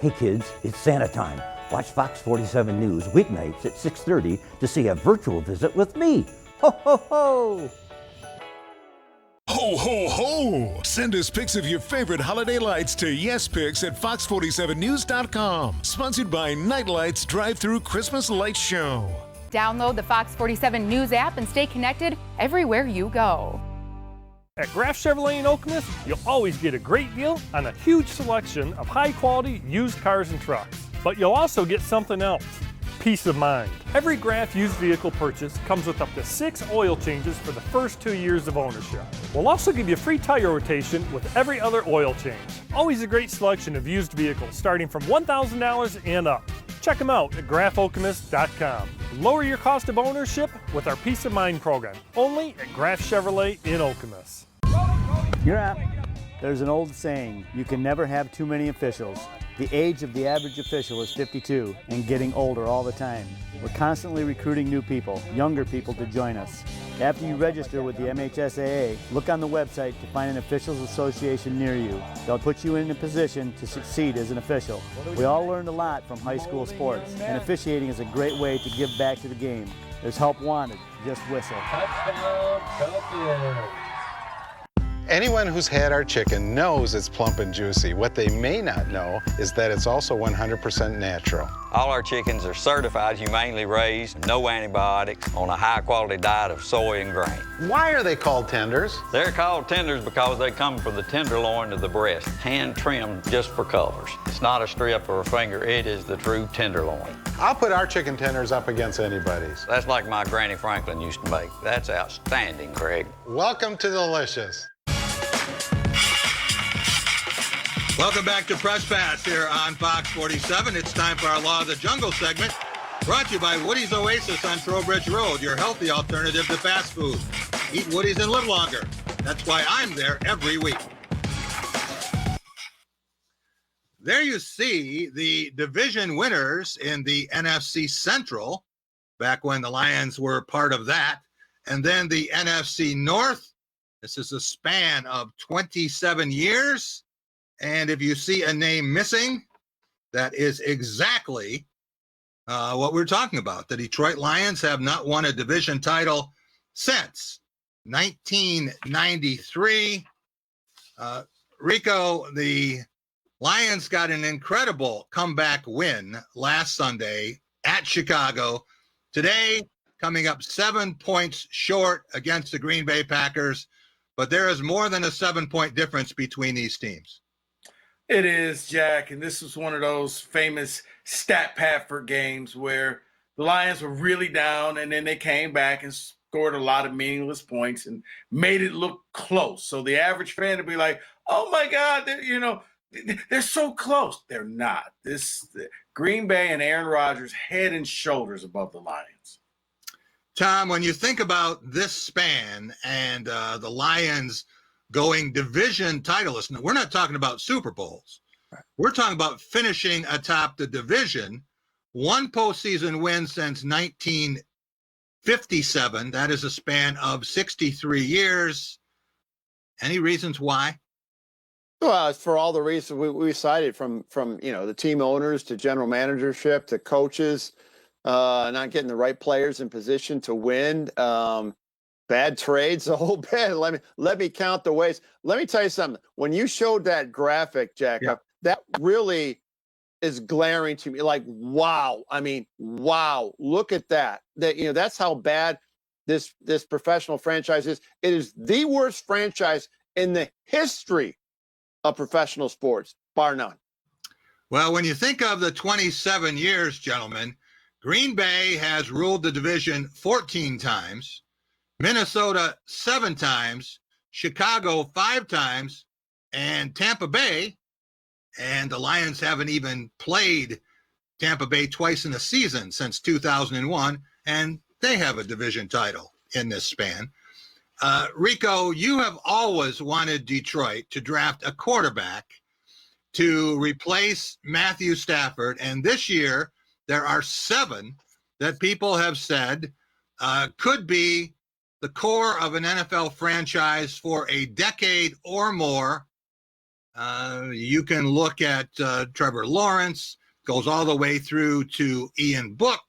Hey kids, it's Santa time. Watch Fox 47 News weeknights at 6:30 to see a virtual visit with me. Ho, ho, ho! Ho, ho, ho! Send us pics of your favorite holiday lights to yespics@fox47news.com. Sponsored by Nightlight's Drive-Thru Christmas Light Show. Download the Fox 47 News app and stay connected everywhere you go. At Graf Chevrolet in Okemos, you'll always get a great deal on a huge selection of high-quality used cars and trucks. But you'll also get something else: peace of mind. Every Graf used vehicle purchase comes with up to 6 oil changes for the first 2 years of ownership. We'll also give you free tire rotation with every other oil change. Always a great selection of used vehicles starting from $1,000 and up. Check them out at grafokemos.com. Lower your cost of ownership with our Peace of Mind program, only at Graf Chevrolet in Okemos. You're up. There's an old saying, you can never have too many officials. The age of the average official is 52 and getting older all the time. We're constantly recruiting new people, younger people to join us. After you register with the MHSAA, look on the website to find an officials association near you. They'll put you in a position to succeed as an official. We all learned a lot from high school sports, and officiating is a great way to give back to the game. There's help wanted. Just whistle. Touchdown, Falcons. Anyone who's had our chicken knows it's plump and juicy. What they may not know is that it's also 100% natural. All our chickens are certified, humanely raised, no antibiotics, on a high-quality diet of soy and grain. Why are they called tenders? They're called tenders because they come from the tenderloin of the breast, hand-trimmed just for colors. It's not a strip or a finger, it is the true tenderloin. I'll put our chicken tenders up against anybody's. That's like my Granny Franklin used to make. That's outstanding, Craig. Welcome to Delicious. Welcome back to Press Pass here on Fox 47. It's time for our Law of the Jungle segment, brought to you by Woody's Oasis on Trowbridge Road, your healthy alternative to fast food. Eat Woody's and live longer. That's why I'm there every week. There you see the division winners in the NFC Central, back when the Lions were part of that, and then the NFC North. This is a span of 27 years. And if you see a name missing, that is exactly what we're talking about. The Detroit Lions have not won a division title since 1993. Rico, the Lions got an incredible comeback win last Sunday at Chicago. Today, coming up 7 points short against the Green Bay Packers. But there is more than a 7-point difference between these teams. It is, Jack, and this was one of those famous stat Padford games where the Lions were really down, and then they came back and scored a lot of meaningless points and made it look close. So the average fan would be like, "Oh my God, they're so close." They're not. Green Bay and Aaron Rodgers head and shoulders above the Lions. Tom, when you think about this span and the Lions going division titleist, now, we're not talking about Super Bowls. We're talking about finishing atop the division. One postseason win since 1957. That is a span of 63 years. Any reasons why? Well, it's for all the reasons we cited, from the team owners to general managership to coaches, not getting the right players in position to win. Bad trades, the whole bit. Let me count the ways. Let me tell you something. When you showed that graphic, Jacob, that really is glaring to me. Like, wow. I mean, wow. Look at that. That's how bad this professional franchise is. It is the worst franchise in the history of professional sports, bar none. Well, when you think of the 27 years, gentlemen, Green Bay has ruled the division 14 times. Minnesota 7 times, Chicago 5 times, and Tampa Bay, and the Lions haven't even played Tampa Bay twice in a season since 2001, and they have a division title in this span. Rico, you have always wanted Detroit to draft a quarterback to replace Matthew Stafford. And this year, there are 7 that people have said could be the core of an NFL franchise for a decade or more. You can look at Trevor Lawrence, goes all the way through to Ian Book.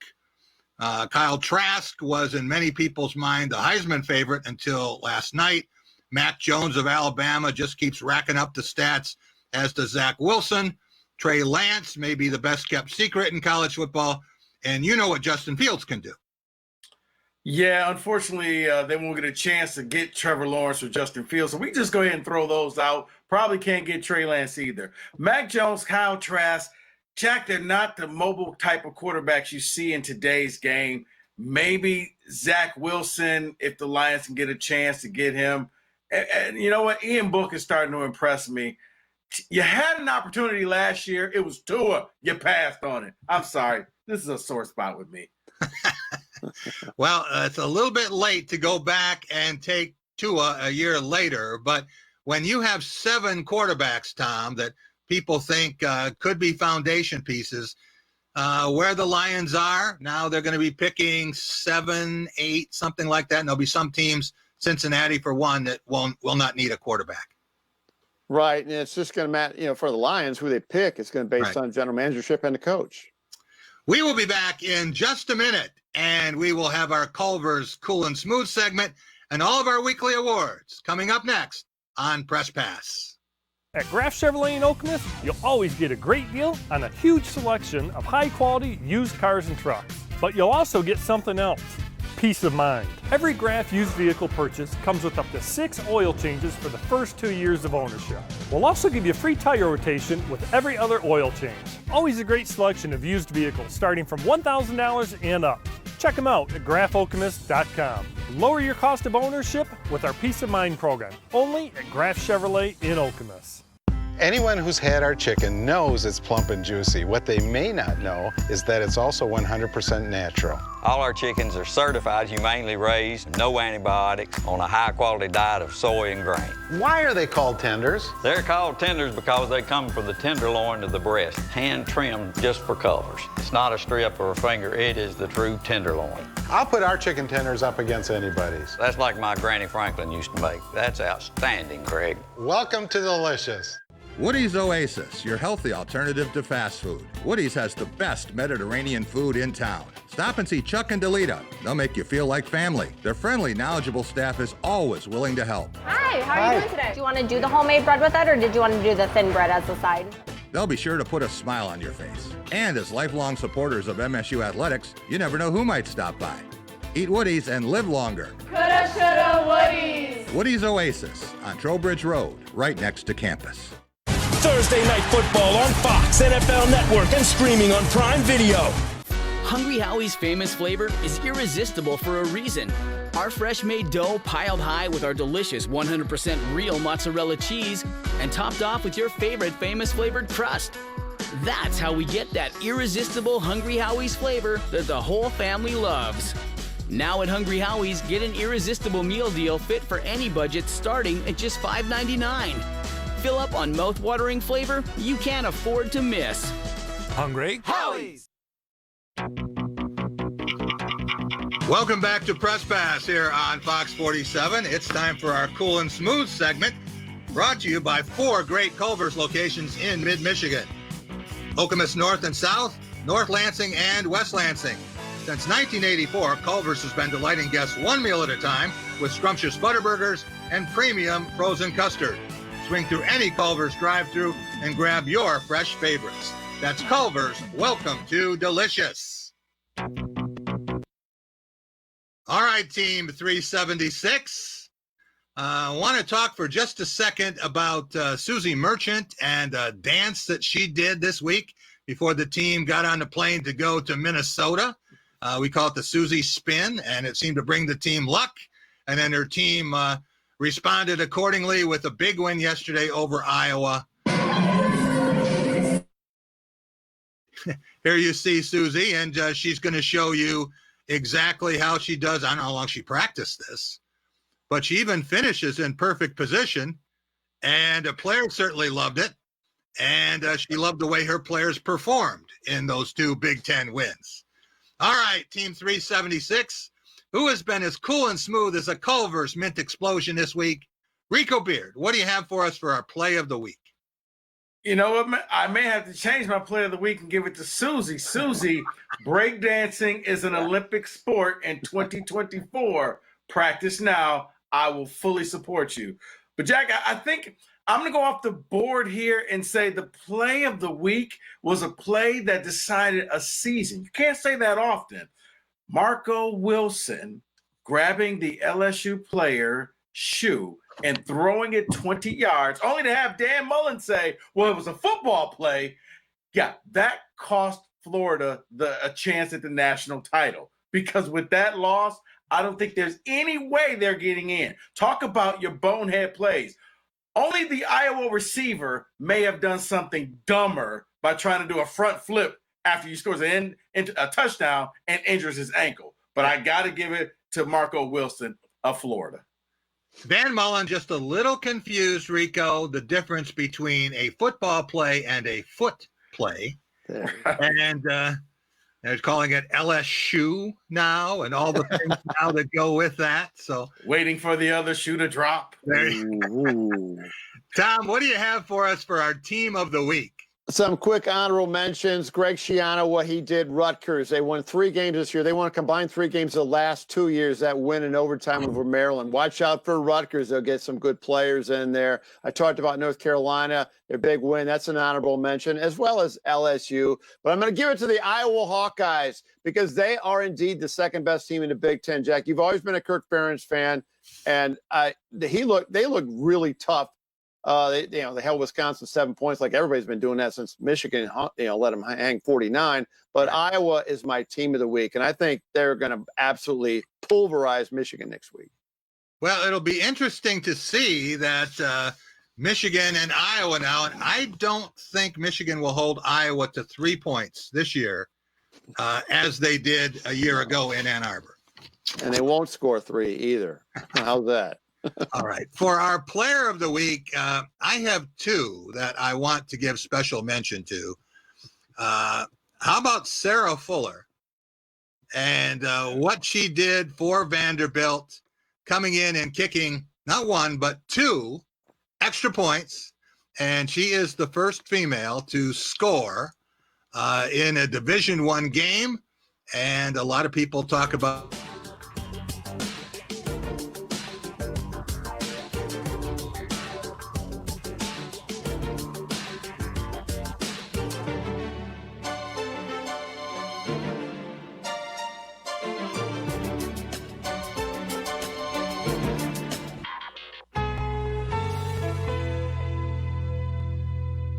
Kyle Trask was in many people's mind the Heisman favorite until last night. Mac Jones of Alabama just keeps racking up the stats, as does Zach Wilson. Trey Lance may be the best kept secret in college football. And you know what Justin Fields can do. Yeah, unfortunately, they won't get a chance to get Trevor Lawrence or Justin Fields. So we just go ahead and throw those out. Probably can't get Trey Lance either. Mac Jones, Kyle Trask, Jack, they're not the mobile type of quarterbacks you see in today's game. Maybe Zach Wilson, if the Lions can get a chance to get him. And you know what? Ian Book is starting to impress me. You had an opportunity last year. It was Tua. You passed on it. I'm sorry. This is a sore spot with me. Well, it's a little bit late to go back and take Tua a year later. But when you have 7 quarterbacks, Tom, that people think could be foundation pieces, where the Lions are now, they're going to be picking 7, 8, something like that. And there'll be some teams, Cincinnati for one, that will not need a quarterback. Right, and it's just going to matter, for the Lions, who they pick, it's going to be based on general managership and the coach. We will be back in just a minute, and we will have our Culver's Cool and Smooth segment and all of our weekly awards coming up next on Press Pass. At Graff Chevrolet in Okemos, you'll always get a great deal on a huge selection of high-quality used cars and trucks. But you'll also get something else: peace of mind. Every Graff used vehicle purchase comes with up to 6 oil changes for the first 2 years of ownership. We'll also give you a free tire rotation with every other oil change. Always a great selection of used vehicles starting from $1,000 and up. Check them out at graffokemos.com. Lower your cost of ownership with our Peace of Mind program, only at Graff Chevrolet in Okemos. Anyone who's had our chicken knows it's plump and juicy. What they may not know is that it's also 100% natural. All our chickens are certified, humanely raised, no antibiotics, on a high-quality diet of soy and grain. Why are they called tenders? They're called tenders because they come from the tenderloin of the breast, hand-trimmed just for colors. It's not a strip or a finger, it is the true tenderloin. I'll put our chicken tenders up against anybody's. That's like my Granny Franklin used to make. That's outstanding, Craig. Welcome to Delicious. Woody's Oasis, your healthy alternative to fast food. Woody's has the best Mediterranean food in town. Stop and see Chuck and Delita. They'll make you feel like family. Their friendly, knowledgeable staff is always willing to help. Hi, how are you doing today? Do you want to do the homemade bread with it, or did you want to do the thin bread as a side? They'll be sure to put a smile on your face. And as lifelong supporters of MSU athletics, you never know who might stop by. Eat Woody's and live longer. Coulda, shoulda, Woody's. Woody's Oasis on Trowbridge Road, right next to campus. Thursday Night Football on Fox, NFL Network, and streaming on Prime Video. Hungry Howie's famous flavor is irresistible for a reason. Our fresh-made dough piled high with our delicious 100% real mozzarella cheese and topped off with your favorite famous flavored crust. That's how we get that irresistible Hungry Howie's flavor that the whole family loves. Now at Hungry Howie's, get an irresistible meal deal fit for any budget starting at just $5.99. Fill up on mouth-watering flavor you can't afford to miss. Hungry Howie's. Welcome back to Press Pass here on Fox 47. It's time for our Cool and Smooth segment, brought to you by 4 great Culver's locations in mid-Michigan: Okemos North and South, North Lansing, and West Lansing. Since 1984, Culver's has been delighting guests one meal at a time with scrumptious butterburgers and premium frozen custard. Swing through any Culver's drive-thru and grab your fresh favorites. That's Culver's. Welcome to Delicious. All right, Team 376. I want to talk for just a second about Susie Merchant and a dance that she did this week before the team got on the plane to go to Minnesota. We call it the Susie Spin, and it seemed to bring the team luck. And then her team responded accordingly with a big win yesterday over Iowa. Here you see Susie, and she's going to show you exactly how she does. I don't know how long she practiced this, but she even finishes in perfect position. And a player certainly loved it. And she loved the way her players performed in those 2 Big Ten wins. All right, Team 376. Who has been as cool and smooth as a Culver's mint explosion this week? Rico Beard, what do you have for us for our play of the week? You know what? I may have to change my play of the week and give it to Susie. Susie, breakdancing is an Olympic sport in 2024. Practice now. I will fully support you. But, Jack, I think I'm going to go off the board here and say the play of the week was a play that decided a season. You can't say that often. Marco Wilson grabbing the LSU player shoe and throwing it 20 yards, only to have Dan Mullen say, well, it was a football play. Yeah, that cost Florida a chance at the national title. Because with that loss, I don't think there's any way they're getting in. Talk about your bonehead plays. Only the Iowa receiver may have done something dumber by trying to do a front flip after he scores a touchdown and injures his ankle. But I got to give it to Marco Wilson of Florida. Dan Mullen just a little confused, Rico, the difference between a football play and a foot play. And they're calling it LSU now and all the things now that go with that. So waiting for the other shoe to drop. Tom, what do you have for us for our team of the week? Some quick honorable mentions. Greg Schiano, what he did, Rutgers. They won 3 games this year. They want to combine 3 games the last 2 years, that win in overtime over Maryland. Watch out for Rutgers. They'll get some good players in there. I talked about North Carolina, their big win. That's an honorable mention, as well as LSU. But I'm going to give it to the Iowa Hawkeyes because they are indeed the second best team in the Big Ten. Jack, you've always been a Kirk Ferentz fan, and they look really tough. They held Wisconsin 7 points, like everybody's been doing that since Michigan, let them hang 49. But Iowa is my team of the week, and I think they're going to absolutely pulverize Michigan next week. Well, it'll be interesting to see that Michigan and Iowa now, and I don't think Michigan will hold Iowa to 3 points this year as they did a year ago in Ann Arbor. And they won't score 3 either. How's that? All right. For our player of the week, I have 2 that I want to give special mention to. How about Sarah Fuller and what she did for Vanderbilt, coming in and kicking not 1, but 2 extra points. And she is the first female to score in a Division I game. And a lot of people talk about